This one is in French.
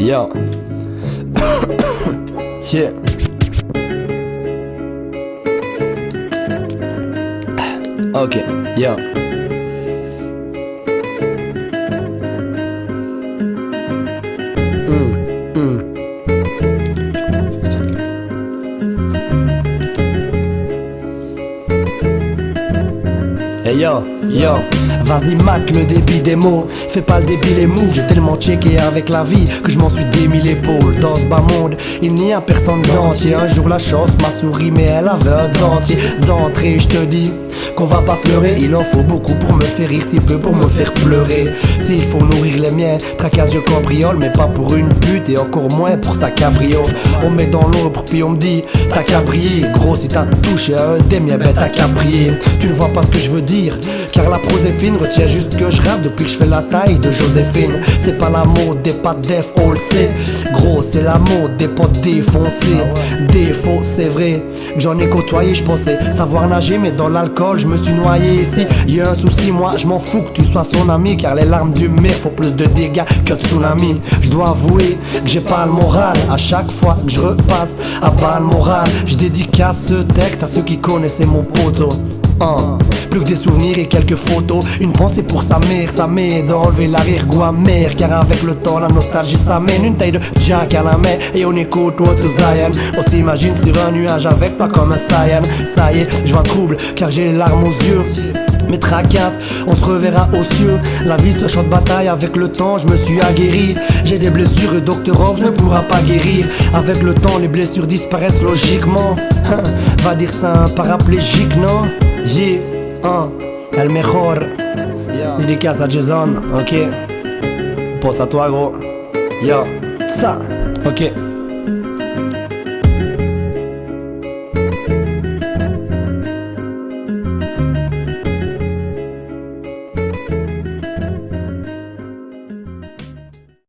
Yo. Yeah. Ok, yo. Hey yo, yo. Vas-y mate le débit des mots, fais pas le débile et move. J'ai tellement checké avec la vie que je m'en suis démis l'épaule. Dans ce bas monde, il n'y a personne d'entier. Un jour la chance m'a souri mais elle avait un dentier. D'entrée je te dis qu'on va pas se leurrer. Il en faut beaucoup pour me faire rire, si peu pour me faire pleurer. S'il faut nourrir les miens, tracasse je cambriole. Mais pas pour une pute et encore moins pour sa cabrio. On met dans l'ombre puis on me dit t'as qu'à briller. Gros si t'as touché à un des miens, ben t'as qu'à prier. Tu ne vois pas ce que je veux dire, car la prose est fine. Retiens juste que je rappe depuis que je fais la taille de Joséphine. C'est pas la mode des pas def, on le sait. Gros c'est la mode des potes défoncés. Défaut c'est vrai que j'en ai côtoyé. Je pensais savoir nager mais dans l'alcool je me suis noyé. Ici y'a un souci, moi je m'en fous que tu sois son ami, car les larmes du mer font plus de dégâts que de tsunami. Je dois avouer que j'ai pas le moral. À chaque fois que je repasse à bas le moral, je dédicace ce texte à ceux qui connaissaient mon poteau. Plus que des souvenirs et quelques photos. Une pensée pour sa mère, ça m'aide à enlever l'arrière-goût amer. Car avec le temps la nostalgie s'amène. Une taille de Jack à la main et on écoute autre Zion. On s'imagine sur un nuage avec toi comme un Saiyan. Ça y est, je vois trouble car j'ai les larmes aux yeux. Mes tracasses, on se reverra aux cieux. La vie c'est un champ de bataille, avec le temps je me suis aguerri. J'ai des blessures et Dr. Hobbs ne pourra pas guérir. Avec le temps les blessures disparaissent logiquement. Va dire ça un paraplégique, non? Yeah, el mejor. Dédicace à Jason, ok. Pense à toi gros. Yo, ça, ok.